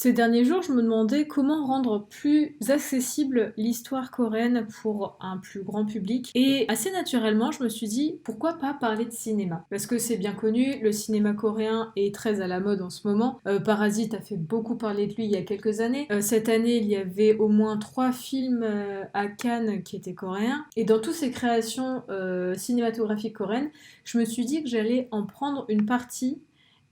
Ces derniers jours, je me demandais comment rendre plus accessible l'histoire coréenne pour un plus grand public. Et assez naturellement, je me suis dit, pourquoi pas parler de cinéma? Parce que c'est bien connu, le cinéma coréen est très à la mode en ce moment. Parasite a fait beaucoup parler de lui il y a quelques années. Cette année, il y avait au moins 3 films à Cannes qui étaient coréens. Et dans toutes ces créations cinématographiques coréennes, je me suis dit que j'allais en prendre une partie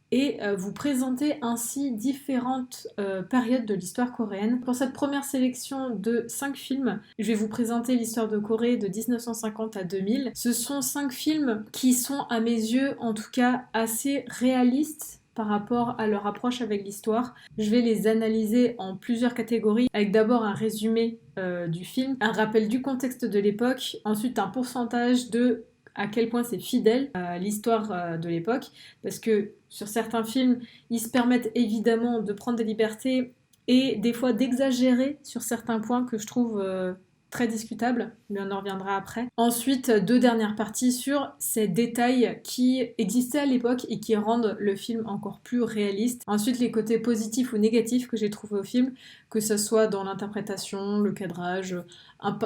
et vous présenter ainsi différentes périodes de l'histoire coréenne. Pour cette première sélection de 5 films, je vais vous présenter l'histoire de Corée de 1950 à 2000. Ce sont 5 films qui sont à mes yeux en tout cas assez réalistes par rapport à leur approche avec l'histoire. Je vais les analyser en plusieurs catégories, avec d'abord un résumé du film, un rappel du contexte de l'époque, ensuite un pourcentage de à quel point c'est fidèle à l'histoire de l'époque, parce que sur certains films, ils se permettent évidemment de prendre des libertés et des fois d'exagérer sur certains points que je trouve très discutables, mais on en reviendra après. Ensuite, 2 dernières parties sur ces détails qui existaient à l'époque et qui rendent le film encore plus réaliste. Ensuite, les côtés positifs ou négatifs que j'ai trouvés au film, que ce soit dans l'interprétation, le cadrage,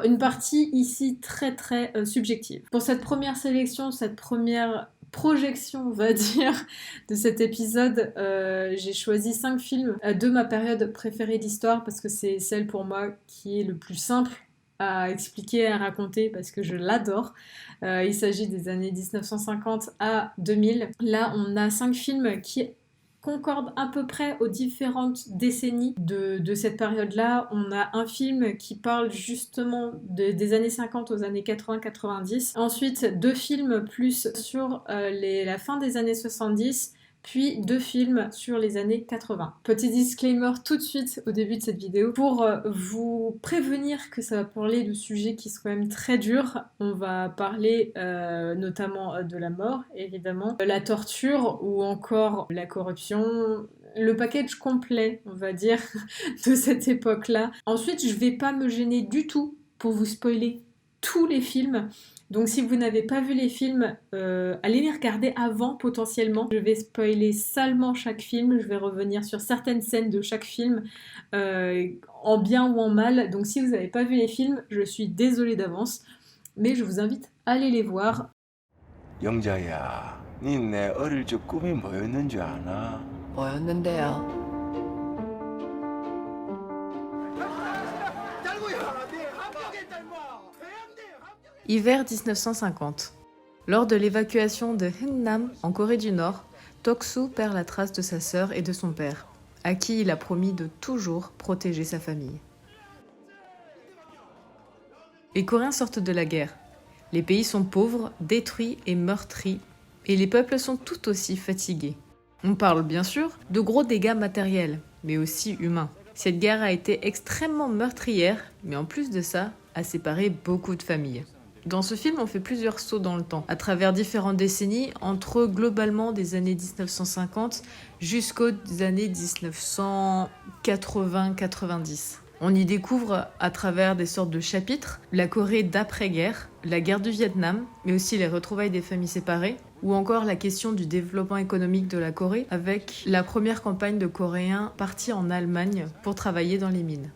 une partie ici très très subjective. Pour cette première sélection, cette première projection, on va dire, de cet épisode, j'ai choisi 5 films de ma période préférée d'histoire parce que c'est celle pour moi qui est le plus simple à expliquer, à raconter parce que je l'adore. Il s'agit des années 1950 à 2000. Là, on a 5 films qui concordent à peu près aux différentes décennies de cette période-là. On a un film qui parle justement des années 50 aux années 80-90. Ensuite, 2 films plus sur la fin des années 70, puis 2 films sur les années 80. Petit disclaimer tout de suite au début de cette vidéo pour vous prévenir que ça va parler de sujets qui sont quand même très durs. On va parler notamment de la mort, évidemment, la torture ou encore la corruption, le package complet, on va dire, de cette époque-là. Ensuite, je vais pas me gêner du tout pour vous spoiler tous les films. Donc si vous n'avez pas vu les films, allez les regarder avant potentiellement. Je vais spoiler salement chaque film, je vais revenir sur certaines scènes de chaque film, en bien ou en mal. Donc si vous n'avez pas vu les films, je suis désolée d'avance, mais je vous invite à aller les voir. 영자야, 니 내 어릴 적 꿈이 뭐였는 줄 아나? 뭐였는데요? Hiver 1950. Lors de l'évacuation de Hungnam en Corée du Nord, Toksu perd la trace de sa sœur et de son père, à qui il a promis de toujours protéger sa famille. Les Coréens sortent de la guerre. Les pays sont pauvres, détruits et meurtris, et les peuples sont tout aussi fatigués. On parle bien sûr de gros dégâts matériels, mais aussi humains. Cette guerre a été extrêmement meurtrière, mais en plus de ça, a séparé beaucoup de familles. Dans ce film, on fait plusieurs sauts dans le temps, à travers différentes décennies, entre globalement des années 1950 jusqu'aux années 1980-90. On y découvre à travers des sortes de chapitres la Corée d'après-guerre, la guerre du Vietnam, mais aussi les retrouvailles des familles séparées, ou encore la question du développement économique de la Corée avec la première campagne de Coréens partis en Allemagne pour travailler dans les mines.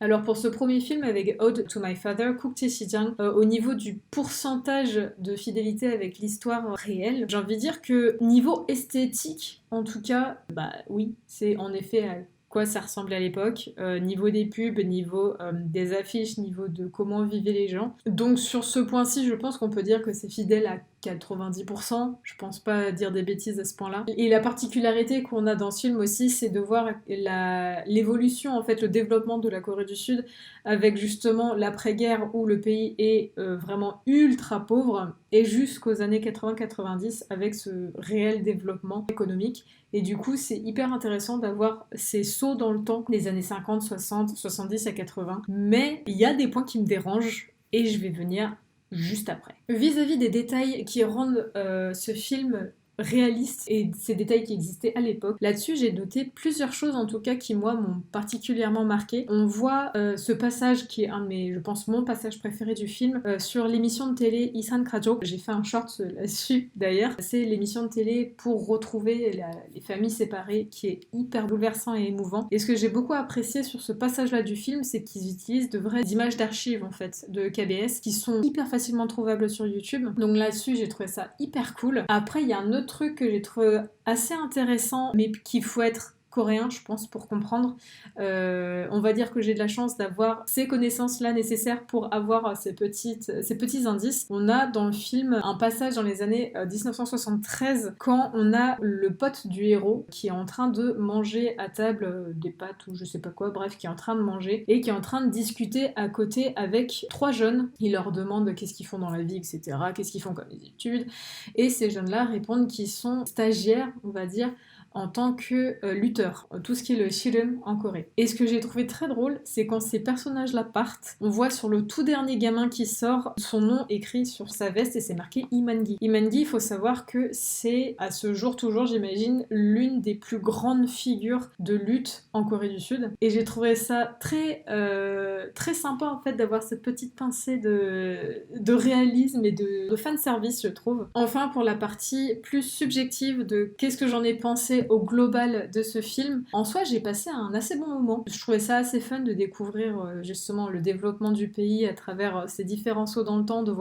Alors pour ce premier film avec Ode to My Father, Kook Tae-si-jang, au niveau du pourcentage de fidélité avec l'histoire réelle, j'ai envie de dire que niveau esthétique, en tout cas, bah oui, c'est en effet à quoi ça ressemblait à l'époque, niveau des pubs, niveau des affiches, niveau de comment vivaient les gens. Donc sur ce point-ci, je pense qu'on peut dire que c'est fidèle à 90%, je pense pas dire des bêtises à ce point-là. Et la particularité qu'on a dans ce film aussi, c'est de voir l'évolution, en fait, le développement de la Corée du Sud avec justement l'après-guerre où le pays est vraiment ultra pauvre et jusqu'aux années 80-90 avec ce réel développement économique. Et du coup, c'est hyper intéressant d'avoir ces sauts dans le temps, les années 50, 60, 70 à 80. Mais il y a des points qui me dérangent et je vais venir juste après. Vis-à-vis des détails qui rendent ce film réaliste et ces détails qui existaient à l'époque. Là-dessus, j'ai noté plusieurs choses en tout cas qui moi m'ont particulièrement marqué. On voit ce passage qui est un de mes, je pense, mon passage préféré du film sur l'émission de télé Isan Kajok. J'ai fait un short là-dessus d'ailleurs. C'est l'émission de télé pour retrouver les familles séparées qui est hyper bouleversant et émouvant. Et ce que j'ai beaucoup apprécié sur ce passage-là du film, c'est qu'ils utilisent de vraies images d'archives en fait de KBS qui sont hyper facilement trouvables sur YouTube. Donc là-dessus, j'ai trouvé ça hyper cool. Après, il y a un autre truc que j'ai trouvé assez intéressant, mais qu'il faut être coréen, je pense, pour comprendre. On va dire que j'ai de la chance d'avoir ces connaissances-là nécessaires pour avoir ces petits indices. On a dans le film un passage dans les années 1973 quand on a le pote du héros qui est en train de manger à table des pâtes ou je sais pas quoi, bref, qui est en train de manger et qui est en train de discuter à côté avec 3 jeunes. Il leur demande qu'est-ce qu'ils font dans la vie, etc., qu'est-ce qu'ils font comme études. Et ces jeunes-là répondent qu'ils sont stagiaires, on va dire, en tant que lutteur, tout ce qui est le shirim en Corée. Et ce que j'ai trouvé très drôle, c'est quand ces personnages-là partent, on voit sur le tout dernier gamin qui sort, son nom écrit sur sa veste et c'est marqué Imangi. Imangi, il faut savoir que c'est, à ce jour toujours, j'imagine, l'une des plus grandes figures de lutte en Corée du Sud. Et j'ai trouvé ça très sympa en fait d'avoir cette petite pincée de réalisme et de fanservice, je trouve. Enfin, pour la partie plus subjective de qu'est-ce que j'en ai pensé au global de ce film, en soi j'ai passé un assez bon moment. Je trouvais ça assez fun de découvrir justement le développement du pays à travers ces différents sauts dans le temps, de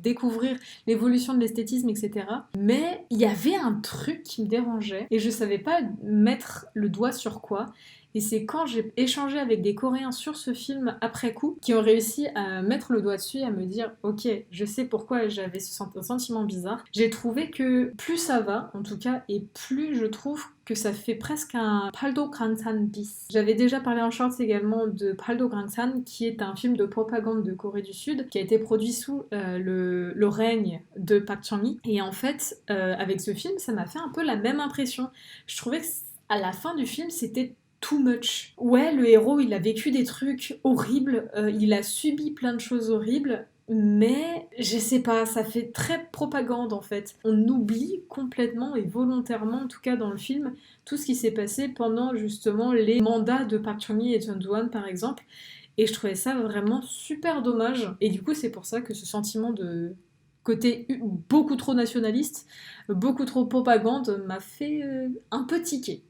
découvrir l'évolution de l'esthétisme, etc. Mais il y avait un truc qui me dérangeait et je savais pas mettre le doigt sur quoi. Et c'est quand j'ai échangé avec des Coréens sur ce film après coup, qui ont réussi à mettre le doigt dessus et à me dire « Ok, je sais pourquoi j'avais ce sentiment bizarre ». J'ai trouvé que plus ça va, en tout cas, et plus je trouve que ça fait presque un Paldo Gangsan bis. J'avais déjà parlé en shorts également de Paldo Gangsan, qui est un film de propagande de Corée du Sud, qui a été produit sous le règne de Park Chan-hee. Et en fait, avec ce film, ça m'a fait un peu la même impression. Je trouvais qu'à la fin du film, c'était too much. Ouais, le héros, il a vécu des trucs horribles, il a subi plein de choses horribles, mais je sais pas, ça fait très propagande en fait. On oublie complètement et volontairement, en tout cas dans le film, tout ce qui s'est passé pendant justement les mandats de Park Chung-hee et Chun Doo-hwan par exemple. Et je trouvais ça vraiment super dommage. Et du coup, c'est pour ça que ce sentiment de côté beaucoup trop nationaliste, beaucoup trop propagande m'a fait un peu tiquer.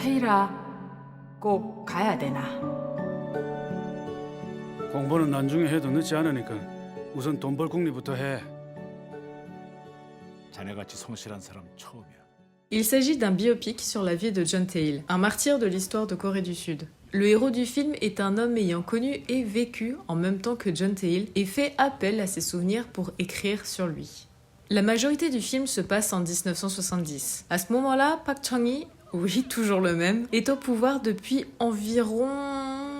테일아, 꼭 가야 되나? 공부는 나중에 해도 늦지 않으니까 우선 돈 벌 궁리부터 해. 자네같이 성실한 사람 처음이야. Il s'agit d'un biopic sur la vie de John Tae-il, un martyr de l'histoire de Corée du Sud. Le héros du film est un homme ayant connu et vécu en même temps que John Tae-il et fait appel à ses souvenirs pour écrire sur lui. La majorité du film se passe en 1970. À ce moment-là, Park Chung-hee, oui, toujours le même, est au pouvoir depuis environ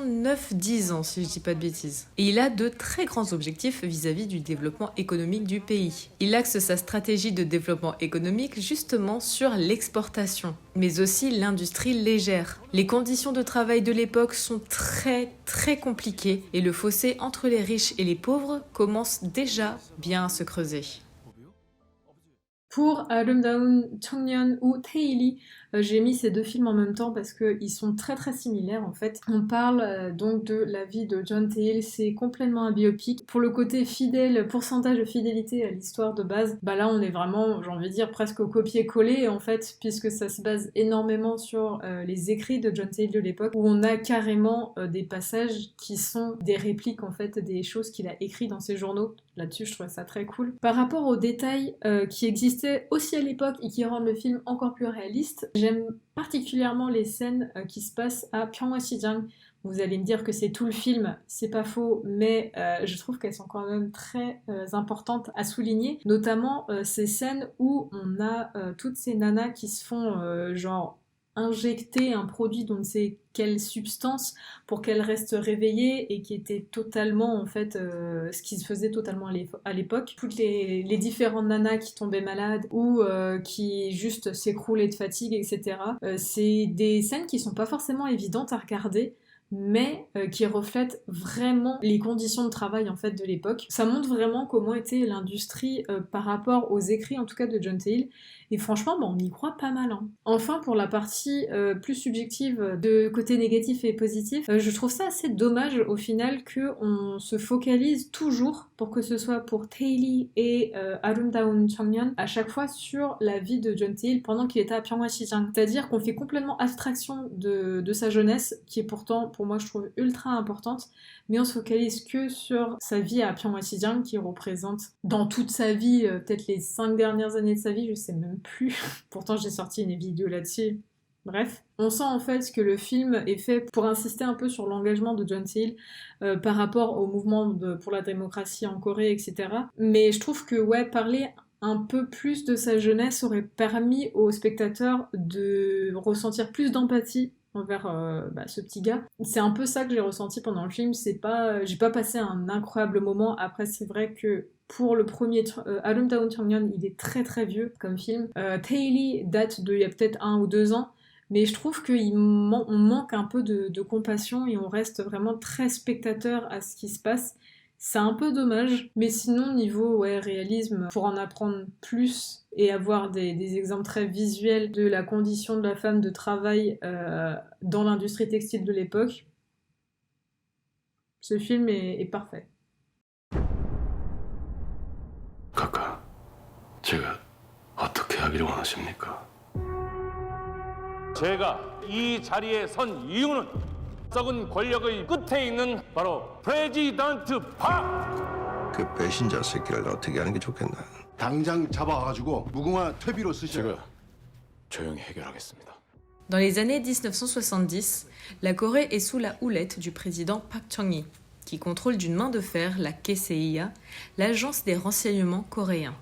9-10 ans, si je dis pas de bêtises. Et il a de très grands objectifs vis-à-vis du développement économique du pays. Il axe sa stratégie de développement économique justement sur l'exportation, mais aussi l'industrie légère. Les conditions de travail de l'époque sont très compliquées et le fossé entre les riches et les pauvres commence déjà bien à se creuser. Pour 아름다운 청년 ou Tae-il, j'ai mis ces deux films en même temps parce qu'ils sont très similaires en fait. On parle donc de la vie de John Tae-il, c'est complètement un biopic. Pour le côté fidèle, pourcentage de fidélité à l'histoire de base, bah là on est vraiment, j'ai envie de dire, presque au copier-coller en fait, puisque ça se base énormément sur les écrits de John Tae-il de l'époque, où on a carrément des passages qui sont des répliques en fait, des choses qu'il a écrites dans ses journaux. Là-dessus, je trouvais ça très cool. Par rapport aux détails qui existaient aussi à l'époque et qui rendent le film encore plus réaliste, j'aime particulièrement les scènes qui se passent à Pyeongwon-sijang. Vous allez me dire que c'est tout le film, c'est pas faux, mais je trouve qu'elles sont quand même très importantes à souligner, notamment ces scènes où on a toutes ces nanas qui se font genre injecté un produit dont on ne sait quelle substance pour qu'elle reste réveillée et qui était totalement en fait ce qui se faisait totalement à l'époque. Toutes les différentes nanas qui tombaient malades ou qui juste s'écroulaient de fatigue, etc. C'est des scènes qui sont pas forcément évidentes à regarder, mais qui reflètent vraiment les conditions de travail en fait de l'époque. Ça montre vraiment comment était l'industrie par rapport aux écrits en tout cas de John Thiel, et franchement on y croit pas mal. Hein. Enfin, pour la partie plus subjective de côté négatif et positif, je trouve ça assez dommage au final qu'on se focalise toujours, pour que ce soit pour Tae-lee et Arum Changyeon, à chaque fois sur la vie de John Thiel pendant qu'il était à Pyeonghwa-Sijang. C'est-à-dire qu'on fait complètement abstraction de sa jeunesse, qui est pourtant pour moi je trouve ultra importante, mais on se focalise que sur sa vie à Pyeonghwa-Sijang, qui représente dans toute sa vie, peut-être les 5 dernières années de sa vie, je sais même plus. Pourtant j'ai sorti une vidéo là-dessus. Bref, on sent en fait que le film est fait pour insister un peu sur l'engagement de John Thiel par rapport au mouvement pour la démocratie en Corée, etc. Mais je trouve que parler un peu plus de sa jeunesse aurait permis aux spectateurs de ressentir plus d'empathie envers ce petit gars. C'est un peu ça que j'ai ressenti pendant le film. J'ai pas passé un incroyable moment. Après, c'est vrai que pour le premier Arum Dawn Changyeon, il est très très vieux comme film. Tae-lee date d'il y a peut-être 1 ou 2 ans, mais je trouve qu'on manque un peu de compassion et on reste vraiment très spectateur à ce qui se passe. C'est un peu dommage, mais sinon niveau réalisme, pour en apprendre plus et avoir des exemples très visuels de la condition de la femme de travail dans l'industrie textile de l'époque, ce film est parfait. 각하, 제가 어떻게 하기를 원하십니까? 제가 이 자리에 선 이유는 썩은 권력의 끝에 있는 바로 프레지던트 박! 그 배신자 새끼를 어떻게 하는 게 좋겠나? 당장 잡아가지고 무궁화 퇴비로 쓰셔. 제가 조용히 해결하겠습니다. Dans les années 1970, la Corée est sous la houlette du président Park Chung-hee, qui contrôle d'une main de fer la KCIA, l'agence des renseignements coréens.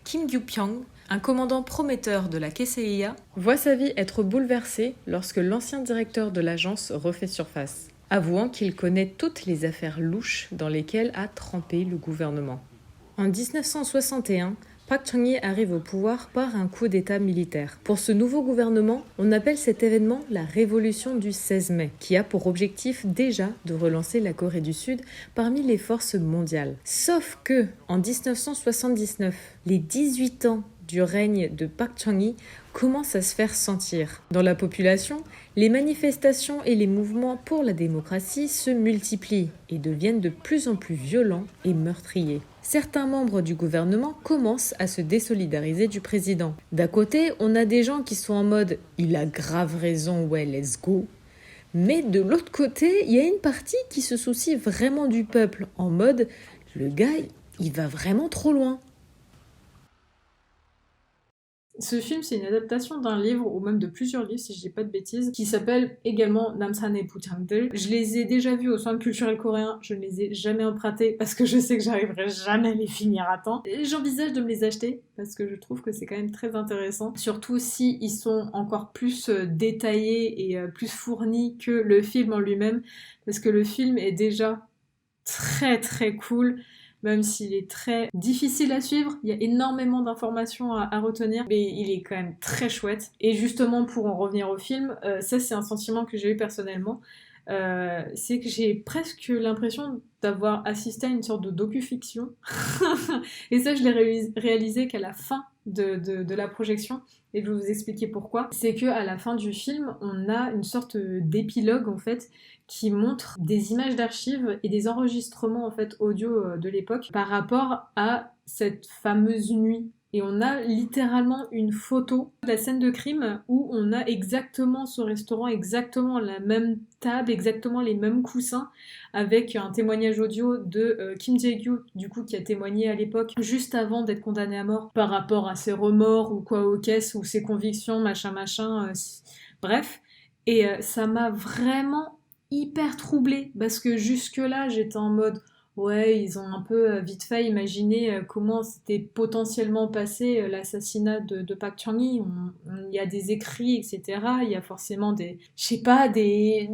Kim Gyu-pyong, un commandant prometteur de la KCIA, voit sa vie être bouleversée lorsque l'ancien directeur de l'agence refait surface, avouant qu'il connaît toutes les affaires louches dans lesquelles a trempé le gouvernement. En 1961, Park Chung-hee arrive au pouvoir par un coup d'État militaire. Pour ce nouveau gouvernement, on appelle cet événement la révolution du 16 mai, qui a pour objectif déjà de relancer la Corée du Sud parmi les forces mondiales. Sauf que, en 1979, les 18 ans du règne de Park Chung-hee commencent à se faire sentir. Dans la population, les manifestations et les mouvements pour la démocratie se multiplient et deviennent de plus en plus violents et meurtriers. Certains membres du gouvernement commencent à se désolidariser du président. D'un côté, on a des gens qui sont en mode « il a grave raison, ouais, let's go ». Mais de l'autre côté, il y a une partie qui se soucie vraiment du peuple, en mode « le gars, il va vraiment trop loin ». Ce film, c'est une adaptation d'un livre, ou même de plusieurs livres, si je dis pas de bêtises, qui s'appelle également Namsane Buchangdeul. Je les ai déjà vus au Centre culturel coréen, je ne les ai jamais empruntés parce que je sais que j'arriverai jamais à les finir à temps. Et j'envisage de me les acheter parce que je trouve que c'est quand même très intéressant. Surtout si ils sont encore plus détaillés et plus fournis que le film en lui-même, parce que le film est déjà très très cool. Même s'il est très difficile à suivre, il y a énormément d'informations à retenir, mais il est quand même très chouette. Et justement, pour en revenir au film, ça c'est un sentiment que j'ai eu personnellement, c'est que j'ai presque l'impression d'avoir assisté à une sorte de docu-fiction. Et ça, je l'ai réalisé qu'à la fin de la projection, et je vais vous expliquer pourquoi. C'est qu'à la fin du film, on a une sorte d'épilogue en fait, qui montre des images d'archives et des enregistrements en fait audio de l'époque par rapport à cette fameuse nuit. Et on a littéralement une photo de la scène de crime où on a exactement ce restaurant, exactement la même table, exactement les mêmes coussins, avec un témoignage audio de Kim Jae-gyu, du coup, qui a témoigné à l'époque, juste avant d'être condamné à mort, par rapport à ses remords ou quoi aux caisses, ou ses convictions, machin, bref. Et ça m'a vraiment hyper troublée, parce que jusque-là, j'étais en mode... ouais, ils ont un peu vite fait imaginé comment s'était potentiellement passé l'assassinat de Park Chung-hee. Il y a des écrits, etc. Il y a forcément je sais pas, des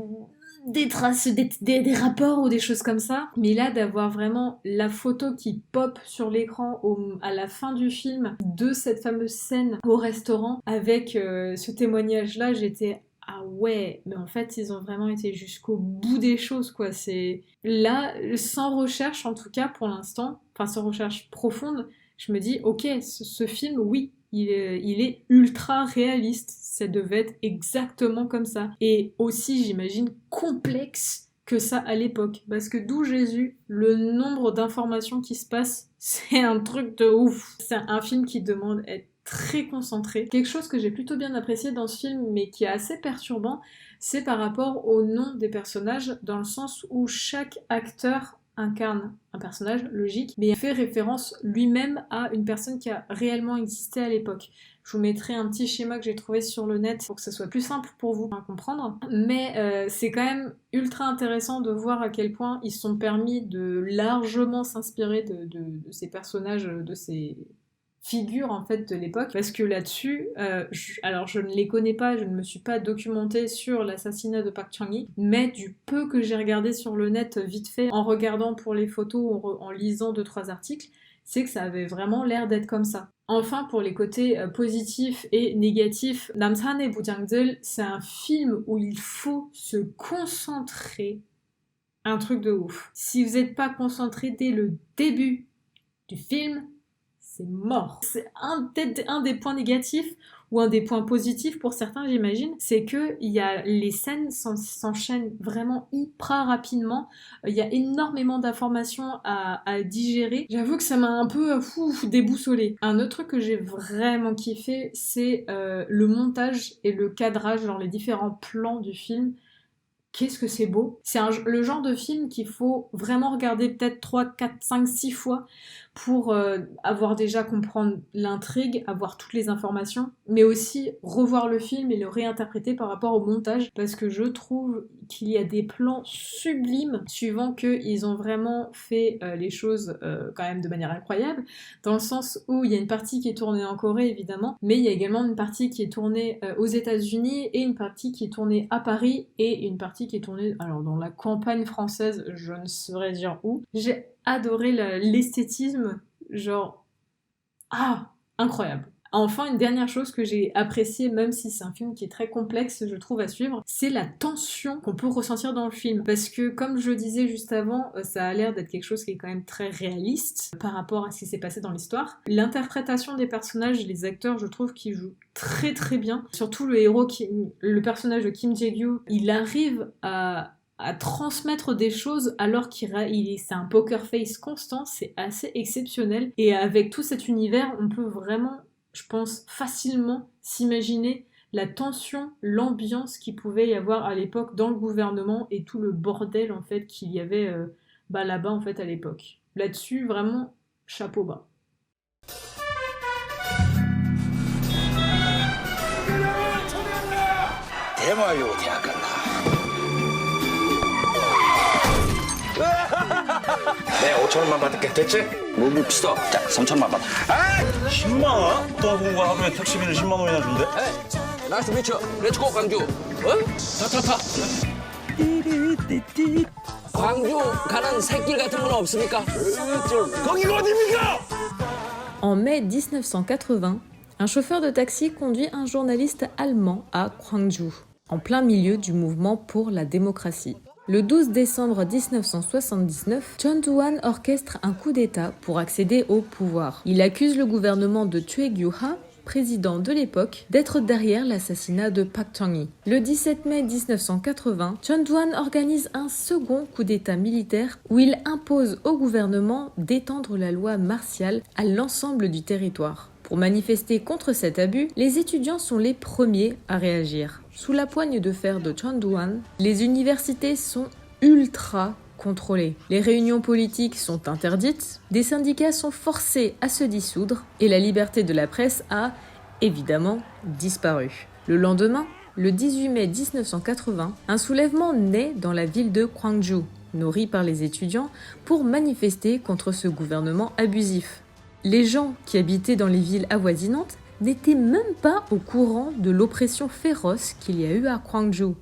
traces, des rapports ou des choses comme ça. Mais là, d'avoir vraiment la photo qui pop sur l'écran à la fin du film de cette fameuse scène au restaurant avec ce témoignage-là, j'étais ah ouais, mais en fait, ils ont vraiment été jusqu'au bout des choses, quoi. C'est là, sans recherche, en tout cas, pour l'instant, enfin, sans recherche profonde, je me dis, ok, ce film, oui, il est ultra réaliste. Ça devait être exactement comme ça. Et aussi, j'imagine, complexe que ça à l'époque. Parce que d'où Jésus, le nombre d'informations qui se passent, c'est un truc de ouf. C'est un film qui demande à être très concentré. Quelque chose que j'ai plutôt bien apprécié dans ce film, mais qui est assez perturbant, c'est par rapport au nom des personnages, dans le sens où chaque acteur incarne un personnage logique, mais fait référence lui-même à une personne qui a réellement existé à l'époque. Je vous mettrai un petit schéma que j'ai trouvé sur le net pour que ce soit plus simple pour vous à comprendre. Mais c'est quand même ultra intéressant de voir à quel point ils se sont permis de largement s'inspirer de ces personnages, de ces figures en fait de l'époque, parce que là-dessus, alors je ne les connais pas, je ne me suis pas documentée sur l'assassinat de Park Chung-hee, mais du peu que j'ai regardé sur le net vite fait, en regardant pour les photos, en lisant 2-3 articles, c'est que ça avait vraiment l'air d'être comme ça. Enfin, pour les côtés positifs et négatifs, Namsan Bujangjil, c'est un film où il faut se concentrer, un truc de ouf. Si vous n'êtes pas concentré dès le début du film, c'est mort. C'est un des points négatifs ou un des points positifs pour certains, j'imagine, c'est que les scènes s'enchaînent vraiment hyper rapidement. Il y a énormément d'informations à digérer. J'avoue que ça m'a un peu déboussolée. Un autre truc que j'ai vraiment kiffé, c'est le montage et le cadrage, genre les différents plans du film. Qu'est-ce que c'est beau. C'est le genre de film qu'il faut vraiment regarder peut-être 3, 4, 5, 6 fois pour avoir déjà comprendre l'intrigue, avoir toutes les informations, mais aussi revoir le film et le réinterpréter par rapport au montage, parce que je trouve qu'il y a des plans sublimes, suivant qu'ils ont vraiment fait les choses quand même de manière incroyable, dans le sens où il y a une partie qui est tournée en Corée, évidemment, mais il y a également une partie qui est tournée aux États-Unis, et une partie qui est tournée à Paris, et une partie qui est tournée alors dans la campagne française, je ne saurais dire où. J'ai adoré l'esthétisme, genre incroyable. Enfin, une dernière chose que j'ai appréciée, même si c'est un film qui est très complexe, je trouve, à suivre, c'est la tension qu'on peut ressentir dans le film. Parce que, comme je le disais juste avant, ça a l'air d'être quelque chose qui est quand même très réaliste par rapport à ce qui s'est passé dans l'histoire. L'interprétation des personnages et les acteurs, je trouve qu'ils jouent très très bien. Surtout le héros, le personnage de Kim Jae-gyu, il arrive à transmettre des choses alors c'est un poker face constant, c'est assez exceptionnel. Et avec tout cet univers, on peut vraiment, je pense, facilement s'imaginer la tension, l'ambiance qu'il pouvait y avoir à l'époque dans le gouvernement et tout le bordel en fait qu'il y avait là-bas en fait à l'époque. Là-dessus, vraiment, chapeau bas. 내 5천원만 받을게. 됐지? 너무 비싸. 자, 3천만 받아. 10만 원? 떠나보고 하루에 택시비를 10만 원이나 준대? 나이스 미츠. 렛츠고 광주. 타. 광주 가는 새길 같은 건 없습니까? 거기가 어디입니까? En mai 1980, un chauffeur de taxi conduit un journaliste allemand à Gwangju, en plein milieu du mouvement pour la démocratie. Le 12 décembre 1979, Chun Doo-hwan orchestre un coup d'État pour accéder au pouvoir. Il accuse le gouvernement de Choi Kyu-ha, président de l'époque, d'être derrière l'assassinat de Park Chung-hee. Le 17 mai 1980, Chun Doo-hwan organise un second coup d'État militaire où il impose au gouvernement d'étendre la loi martiale à l'ensemble du territoire. Pour manifester contre cet abus, les étudiants sont les premiers à réagir. Sous la poigne de fer de Chun Doo-hwan, les universités sont ultra contrôlées. Les réunions politiques sont interdites, des syndicats sont forcés à se dissoudre et la liberté de la presse a, évidemment, disparu. Le lendemain, le 18 mai 1980, un soulèvement naît dans la ville de Gwangju. nourris par les étudiants, pour manifester contre ce gouvernement abusif. Les gens qui habitaient dans les villes avoisinantes n'étaient même pas au courant de l'oppression féroce qu'il y a eu à Gwangju.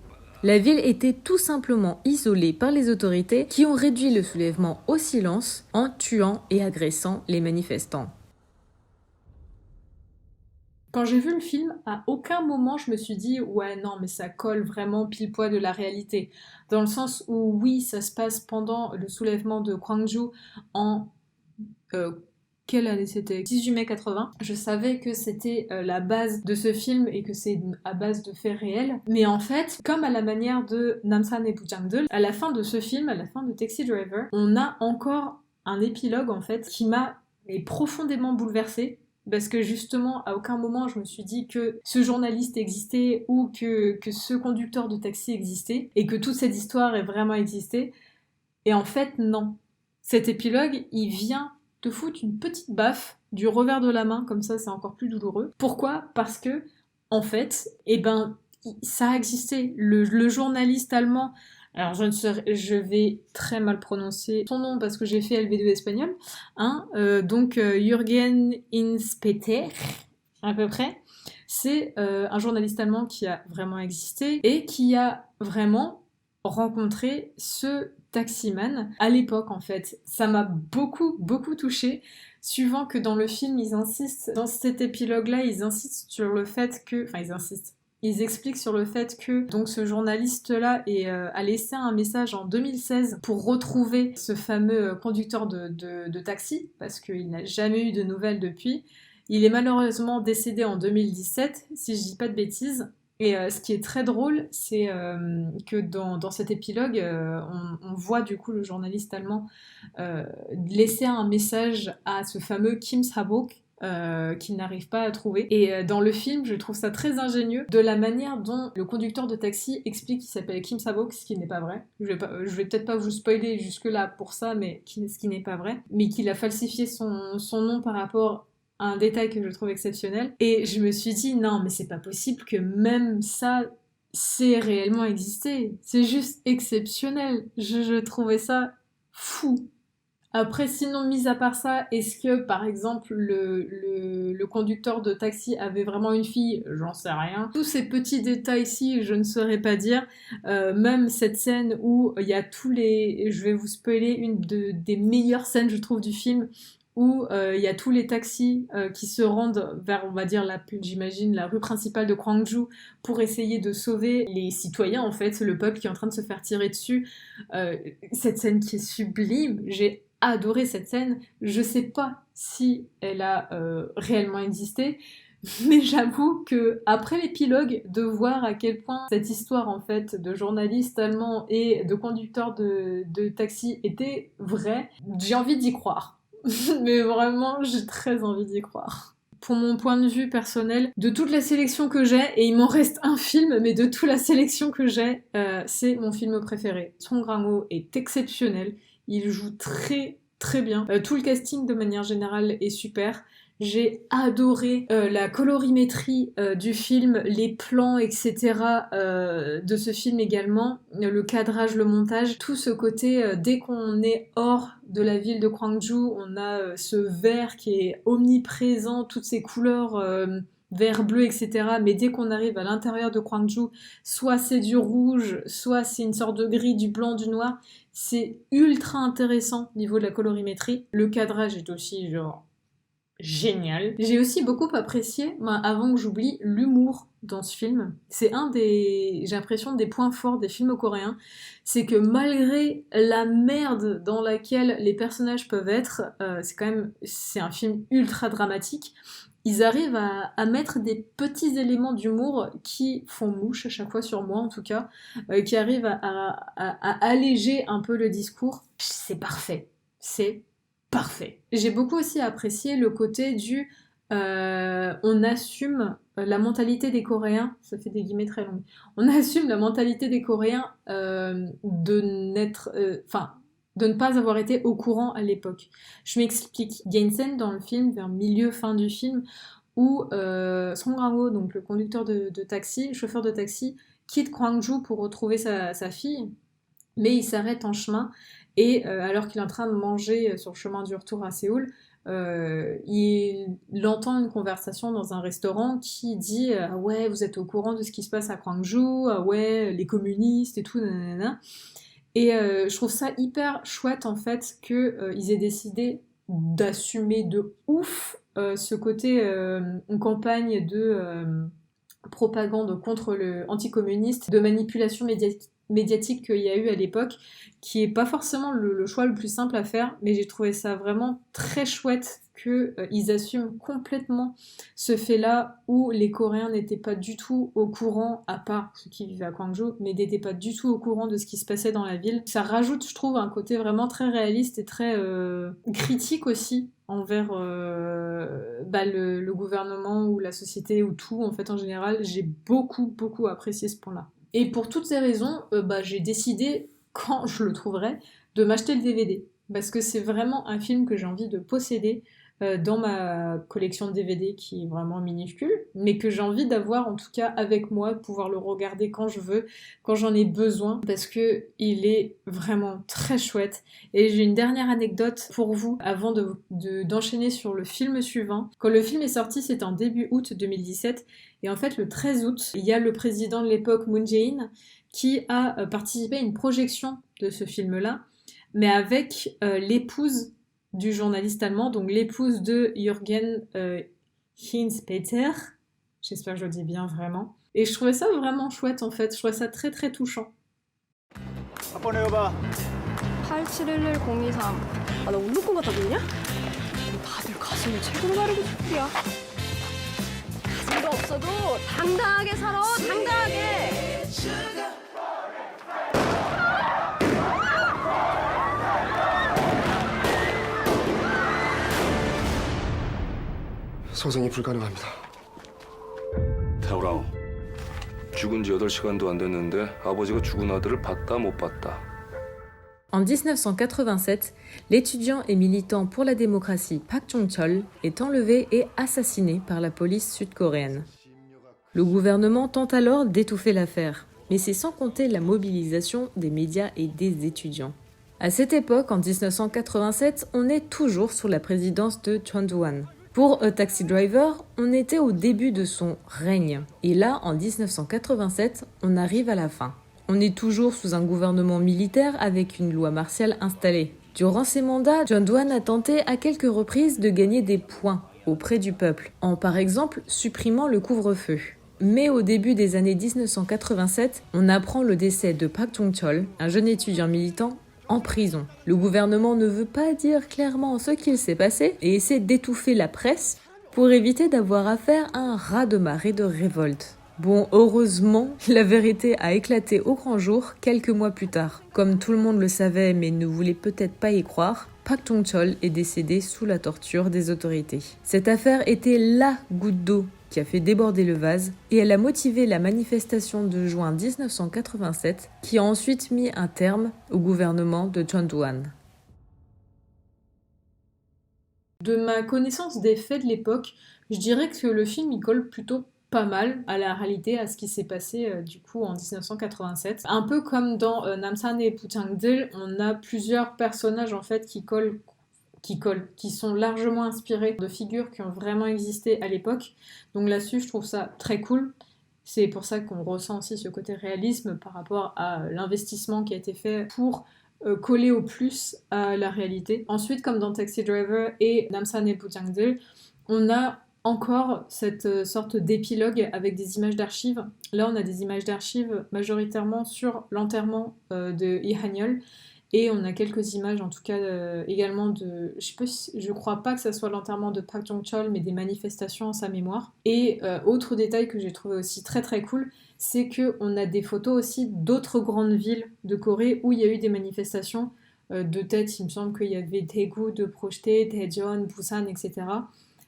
La ville était tout simplement isolée par les autorités qui ont réduit le soulèvement au silence en tuant et agressant les manifestants. Quand j'ai vu le film, à aucun moment je me suis dit ouais non mais ça colle vraiment pile poil de la réalité. Dans le sens où oui ça se passe pendant le soulèvement de Gwangju en quelle année c'était 18 mai 80. Je savais que c'était la base de ce film et que c'est à base de faits réels. Mais en fait, comme à la manière de Namsan et Bujangdeul, à la fin de ce film, à la fin de Taxi Driver, on a encore un épilogue en fait qui m'a profondément bouleversée. Parce que justement, à aucun moment je me suis dit que ce journaliste existait ou que ce conducteur de taxi existait et que toute cette histoire ait vraiment existé. Et en fait, non. Cet épilogue, il vient te foutre une petite baffe du revers de la main, comme ça c'est encore plus douloureux. Pourquoi ? Parce que, en fait, ça a existé. Le journaliste allemand, alors je vais très mal prononcer son nom parce que j'ai fait LV2 espagnol, hein, donc Jürgen Inspeter, à peu près, c'est un journaliste allemand qui a vraiment existé et qui a vraiment rencontré ce taximan à l'époque en fait. Ça m'a beaucoup touchée, suivant que dans le film ils insistent, dans cet épilogue-là, ils insistent sur le fait que... Enfin ils expliquent sur le fait que donc ce journaliste-là a laissé un message en 2016 pour retrouver ce fameux conducteur de taxi, parce qu'il n'a jamais eu de nouvelles depuis. Il est malheureusement décédé en 2017, si je dis pas de bêtises. Et ce qui est très drôle, c'est que dans cet épilogue, on voit du coup le journaliste allemand laisser un message à ce fameux Kim Sabok qu'il n'arrive pas à trouver. Et dans le film, je trouve ça très ingénieux de la manière dont le conducteur de taxi explique qu'il s'appelle Kim Sabok, ce qui n'est pas vrai. Je vais peut-être pas vous spoiler jusque-là pour ça, mais ce qui n'est pas vrai. Mais qu'il a falsifié son nom par rapport un détail que je trouve exceptionnel. Et je me suis dit, non, mais c'est pas possible que même ça, c'est réellement existé. C'est juste exceptionnel. Je trouvais ça fou. Après, sinon, mis à part ça, est-ce que, par exemple, le conducteur de taxi avait vraiment une fille ? J'en sais rien. Tous ces petits détails-ci, je ne saurais pas dire. Même cette scène où il y a tous les... Je vais vous spoiler une des meilleures scènes, je trouve, du film, où il y a tous les taxis qui se rendent vers, on va dire, j'imagine, la rue principale de Gwangju pour essayer de sauver les citoyens, en fait, le peuple qui est en train de se faire tirer dessus. Cette scène qui est sublime, j'ai adoré cette scène. Je sais pas si elle a réellement existé, mais j'avoue que après l'épilogue, de voir à quel point cette histoire en fait de journaliste allemand et de conducteur de taxi était vraie, j'ai envie d'y croire. Mais vraiment, j'ai très envie d'y croire. Pour mon point de vue personnel, de toute la sélection que j'ai, et il m'en reste un film, mais de toute la sélection que j'ai, c'est mon film préféré. Song Kang-ho est exceptionnel, il joue très très bien. Tout le casting de manière générale est super. J'ai adoré la colorimétrie du film, les plans, etc. De ce film également, le cadrage, le montage, tout ce côté, dès qu'on est hors de la ville de Gwangju, on a ce vert qui est omniprésent, toutes ces couleurs vert, bleu, etc. Mais dès qu'on arrive à l'intérieur de Gwangju, soit c'est du rouge, soit c'est une sorte de gris, du blanc, du noir. C'est ultra intéressant au niveau de la colorimétrie. Le cadrage est aussi genre... génial. J'ai aussi beaucoup apprécié, avant que j'oublie, l'humour dans ce film. C'est j'ai l'impression, des points forts des films coréens. C'est que malgré la merde dans laquelle les personnages peuvent être, c'est un film ultra dramatique, ils arrivent à mettre des petits éléments d'humour qui font mouche à chaque fois sur moi en tout cas, qui arrivent à alléger un peu le discours. C'est parfait. C'est parfait. J'ai beaucoup aussi apprécié le côté du on assume la mentalité des Coréens, ça fait des guillemets très longs, on assume la mentalité des Coréens de ne pas avoir été au courant à l'époque. Je m'explique. Il y a une scène dans le film, vers milieu-fin du film, où Song Kang-ho, donc le conducteur de taxi, chauffeur de taxi, quitte Gwangju pour retrouver sa fille. mais il s'arrête en chemin et alors qu'il est en train de manger sur le chemin du retour à Séoul, il entend une conversation dans un restaurant qui dit ah ouais, vous êtes au courant de ce qui se passe à Gwangju, ah ouais, les communistes et tout, nanana. Et je trouve ça hyper chouette en fait qu'ils aient décidé d'assumer de ouf ce côté une campagne de propagande contre le anticommuniste, de manipulation médiatique qu'il y a eu à l'époque, qui est pas forcément le choix le plus simple à faire, mais j'ai trouvé ça vraiment très chouette qu'ils assument complètement ce fait-là où les Coréens n'étaient pas du tout au courant, à part ceux qui vivaient à Gwangju, mais n'étaient pas du tout au courant de ce qui se passait dans la ville. Ça rajoute, je trouve, un côté vraiment très réaliste et très critique aussi envers le gouvernement ou la société ou tout en fait en général. J'ai beaucoup apprécié ce point-là. Et pour toutes ces raisons, j'ai décidé, quand je le trouverai, de m'acheter le DVD. Parce que c'est vraiment un film que j'ai envie de posséder dans ma collection de DVD qui est vraiment minuscule, mais que j'ai envie d'avoir en tout cas avec moi, de pouvoir le regarder quand je veux, quand j'en ai besoin, parce que il est vraiment très chouette. Et j'ai une dernière anecdote pour vous avant d'enchaîner sur le film suivant. Quand le film est sorti, c'était en début août 2017, et en fait le 13 août, il y a le président de l'époque, Moon Jae-in, qui a participé à une projection de ce film-là, mais avec l'épouse du journaliste allemand, donc l'épouse de Jürgen Hinspeter. J'espère que je le dis bien vraiment. Et je trouvais ça vraiment chouette en fait, je trouvais ça très très touchant. 한번 해봐. 8711-023. 아, 나 웃는 것 같아 보이냐? 다들 가슴을 최고로 가르고 싶이야. 가슴도 없어도 당당하게 살아, 당당하게. 소생이 불가능합니다. 태우라. 죽은 지 8시간도 안 됐는데 아버지가 죽은 아들을 봤다 못 봤다. En 1987, l'étudiant et militant pour la démocratie Park Jong-chol est enlevé et assassiné par la police sud-coréenne. Le gouvernement tente alors d'étouffer l'affaire, mais c'est sans compter la mobilisation des médias et des étudiants. À cette époque, en 1987, on est toujours sous la présidence de Chon Do-hwan. Pour A Taxi Driver, on était au début de son règne. Et là, en 1987, on arrive à la fin. On est toujours sous un gouvernement militaire avec une loi martiale installée. Durant ses mandats, Chon Do-hwan a tenté à quelques reprises de gagner des points auprès du peuple, en par exemple supprimant le couvre-feu. Mais au début des années 1987, on apprend le décès de Park Jong-chol, un jeune étudiant militant, en prison. Le gouvernement ne veut pas dire clairement ce qu'il s'est passé et essaie d'étouffer la presse pour éviter d'avoir affaire à un raz-de-marée de révolte. Bon, heureusement, la vérité a éclaté au grand jour quelques mois plus tard. Comme tout le monde le savait mais ne voulait peut-être pas y croire, Park Jong-chol est décédé sous la torture des autorités. Cette affaire était la goutte d'eau qui a fait déborder le vase et elle a motivé la manifestation de juin 1987 qui a ensuite mis un terme au gouvernement de Chon Do-hwan. De ma connaissance des faits de l'époque, je dirais que le film il colle plutôt pas mal à la réalité, à ce qui s'est passé du coup en 1987. Un peu comme dans Namsan et Putangdil, on a plusieurs personnages en fait qui sont largement inspirés de figures qui ont vraiment existé à l'époque. Donc là-dessus, je trouve ça très cool. C'est pour ça qu'on ressent aussi ce côté réalisme par rapport à l'investissement qui a été fait pour coller au plus à la réalité. Ensuite, comme dans Taxi Driver et Namsan et Putangdil, on a encore cette sorte d'épilogue avec des images d'archives. Là, on a des images d'archives majoritairement sur l'enterrement de Lee Han-yeol. Et on a quelques images, en tout cas, également de... Je crois pas que ça soit l'enterrement de Park Jong-chol, mais des manifestations en sa mémoire. Et autre détail que j'ai trouvé aussi très très cool, c'est qu'on a des photos aussi d'autres grandes villes de Corée où il y a eu des manifestations. De tête, il me semble qu'il y avait Daegu, de Projte, Daejeon, Busan, etc.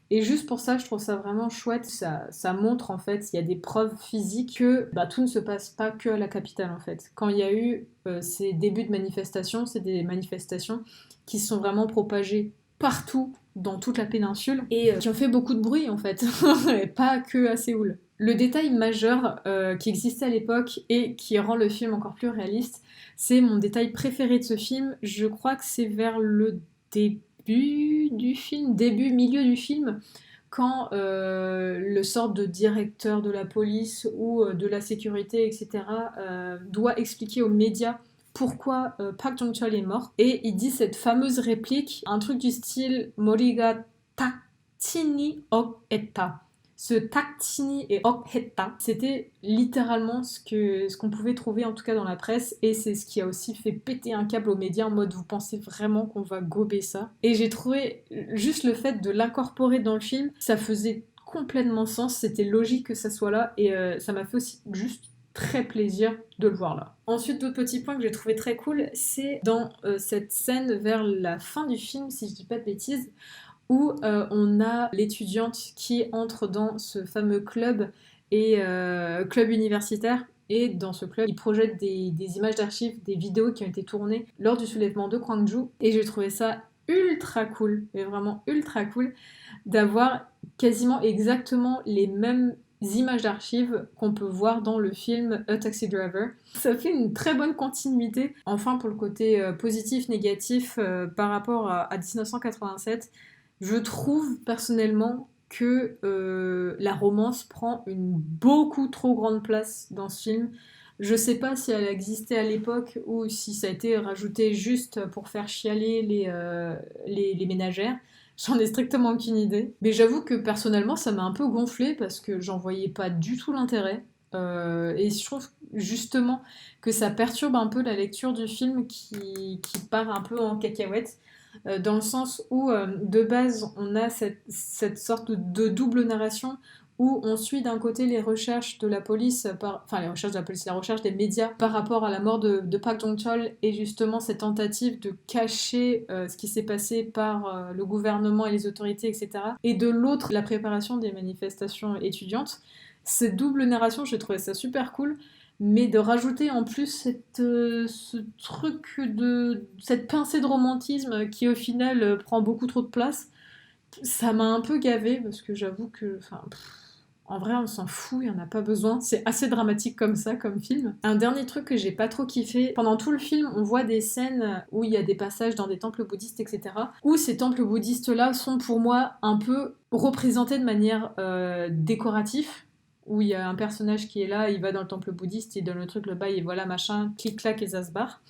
Et juste pour ça, je trouve ça vraiment chouette. Ça montre en fait, il y a des preuves physiques que tout ne se passe pas que à la capitale en fait. Quand il y a eu ces débuts de manifestations, c'est des manifestations qui se sont vraiment propagées partout dans toute la péninsule et qui ont fait beaucoup de bruit en fait, et pas que à Séoul. Le détail majeur qui existait à l'époque et qui rend le film encore plus réaliste, c'est mon détail préféré de ce film. Je crois que c'est vers le début du film, milieu du film, quand le sort de directeur de la police ou de la sécurité, etc., doit expliquer aux médias pourquoi Park Jong-chol est mort. Et il dit cette fameuse réplique, un truc du style « Moriga taktini ok etta ». Ce taktini et ok etta, c'était littéralement ce qu'on pouvait trouver en tout cas dans la presse, et c'est ce qui a aussi fait péter un câble aux médias en mode « vous pensez vraiment qu'on va gober ça ?» Et j'ai trouvé juste le fait de l'incorporer dans le film, ça faisait complètement sens, c'était logique que ça soit là, et ça m'a fait aussi juste très plaisir de le voir là. Ensuite, d'autres petits points que j'ai trouvé très cool, c'est dans cette scène vers la fin du film, si je dis pas de bêtises, où on a l'étudiante qui entre dans ce fameux club club universitaire, et dans ce club, ils projettent des images d'archives, des vidéos qui ont été tournées lors du soulèvement de Gwangju, et j'ai trouvé ça ultra cool, mais vraiment ultra cool, d'avoir quasiment exactement les mêmes images d'archives qu'on peut voir dans le film A Taxi Driver. Ça fait une très bonne continuité. Enfin, pour le côté positif, négatif, par rapport à 1987, je trouve personnellement que la romance prend une beaucoup trop grande place dans ce film. Je sais pas si elle existait à l'époque ou si ça a été rajouté juste pour faire chialer les ménagères. J'en ai strictement aucune idée. Mais j'avoue que personnellement ça m'a un peu gonflé parce que j'en voyais pas du tout l'intérêt. Et je trouve justement que ça perturbe un peu la lecture du film qui part un peu en cacahuète. Dans le sens où de base on a cette sorte de double narration où on suit d'un côté les recherches de la police, les recherches des médias par rapport à la mort de Park Jong-chol et justement cette tentative de cacher ce qui s'est passé par le gouvernement et les autorités, etc. Et de l'autre, la préparation des manifestations étudiantes. Cette double narration, j'ai trouvé ça super cool. Mais de rajouter en plus ce truc cette pincée de romantisme qui au final prend beaucoup trop de place, ça m'a un peu gavée parce que j'avoue que, en vrai on s'en fout, il n'y en a pas besoin, c'est assez dramatique comme ça, comme film. Un dernier truc que j'ai pas trop kiffé, pendant tout le film on voit des scènes où il y a des passages dans des temples bouddhistes, etc. où ces temples bouddhistes là sont pour moi un peu représentés de manière décorative, où il y a un personnage qui est là, il va dans le temple bouddhiste, il donne le truc, le bail, et voilà, machin, clic-clac et ça se barre.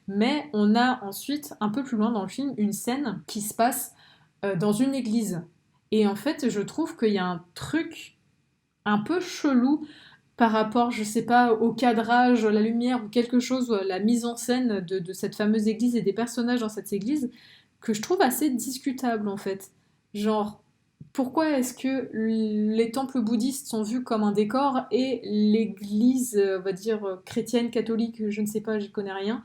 Mais on a ensuite, un peu plus loin dans le film, une scène qui se passe dans une église. Et en fait, je trouve qu'il y a un truc un peu chelou par rapport, je sais pas, au cadrage, la lumière ou quelque chose, la mise en scène de cette fameuse église et des personnages dans cette église, que je trouve assez discutable en fait. Genre, pourquoi est-ce que les temples bouddhistes sont vus comme un décor et l'église, on va dire, chrétienne, catholique, je ne sais pas, j'y connais rien,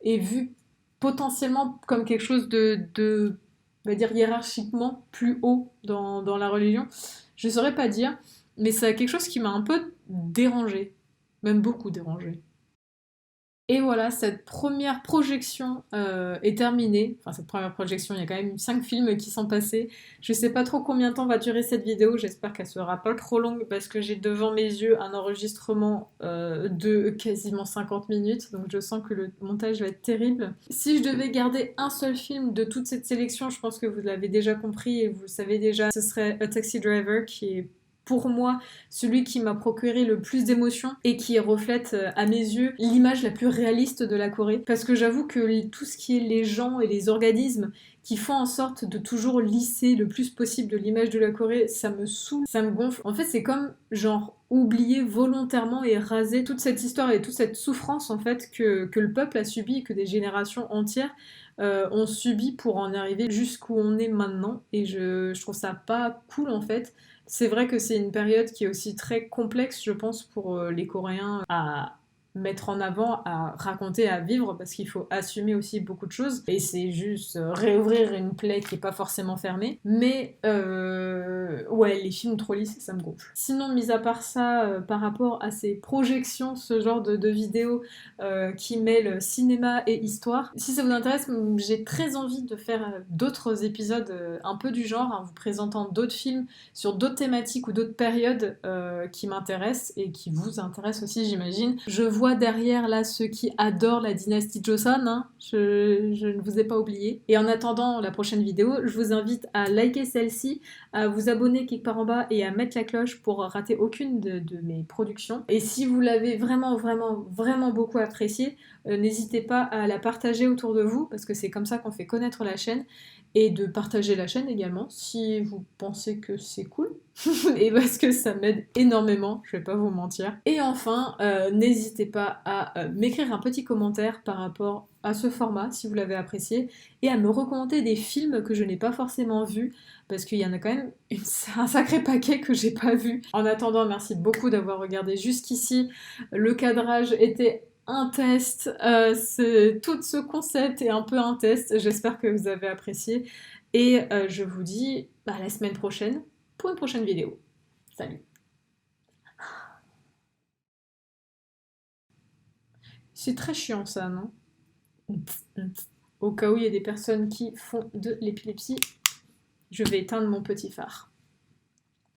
est vue potentiellement comme quelque chose de on va dire, hiérarchiquement plus haut dans la religion? Je ne saurais pas dire, mais c'est quelque chose qui m'a un peu dérangée, même beaucoup dérangée. Et voilà, cette première projection est terminée. Enfin, cette première projection, il y a quand même 5 films qui sont passés. Je sais pas trop combien de temps va durer cette vidéo. J'espère qu'elle sera pas trop longue parce que j'ai devant mes yeux un enregistrement de quasiment 50 minutes. Donc je sens que le montage va être terrible. Si je devais garder un seul film de toute cette sélection, je pense que vous l'avez déjà compris et vous le savez déjà, ce serait A Taxi Driver, qui est pour moi celui qui m'a procuré le plus d'émotions et qui reflète à mes yeux l'image la plus réaliste de la Corée, parce que j'avoue que tout ce qui est les gens et les organismes qui font en sorte de toujours lisser le plus possible de l'image de la Corée, ça me saoule, ça me gonfle. En fait, c'est comme genre oublier volontairement et raser toute cette histoire et toute cette souffrance en fait que le peuple a subi, que des générations entières ont subi pour en arriver jusqu'où on est maintenant, et je trouve ça pas cool en fait. C'est vrai que c'est une période qui est aussi très complexe, je pense, pour les Coréens à mettre en avant, à raconter, à vivre, parce qu'il faut assumer aussi beaucoup de choses, et c'est juste réouvrir une plaie qui est pas forcément fermée, mais ouais, les films trop lisses, ça me gonfle. Sinon, mis à part ça, par rapport à ces projections, ce genre de vidéos qui mêlent cinéma et histoire, si ça vous intéresse, j'ai très envie de faire d'autres épisodes un peu du genre, en vous présentant d'autres films sur d'autres thématiques ou d'autres périodes qui m'intéressent et qui vous intéressent aussi, j'imagine. Je vois derrière là ceux qui adorent la dynastie Joseon, hein. Je ne vous ai pas oublié. Et en attendant la prochaine vidéo, je vous invite à liker celle-ci, à vous abonner quelque part en bas et à mettre la cloche pour rater aucune de mes productions. Et si vous l'avez vraiment beaucoup appréciée, n'hésitez pas à la partager autour de vous, parce que c'est comme ça qu'on fait connaître la chaîne, et de partager la chaîne également si vous pensez que c'est cool et parce que ça m'aide énormément, je vais pas vous mentir. Et enfin, n'hésitez pas à m'écrire un petit commentaire par rapport à ce format si vous l'avez apprécié, et à me recommander des films que je n'ai pas forcément vus, parce qu'il y en a quand même un sacré paquet que j'ai pas vu. En attendant, merci beaucoup d'avoir regardé jusqu'ici. Le cadrage était un test, tout ce concept est un peu un test, j'espère que vous avez apprécié, et je vous dis à la semaine prochaine pour une prochaine vidéo. Salut! C'est très chiant ça, non? Au cas où il y a des personnes qui font de l'épilepsie, je vais éteindre mon petit phare.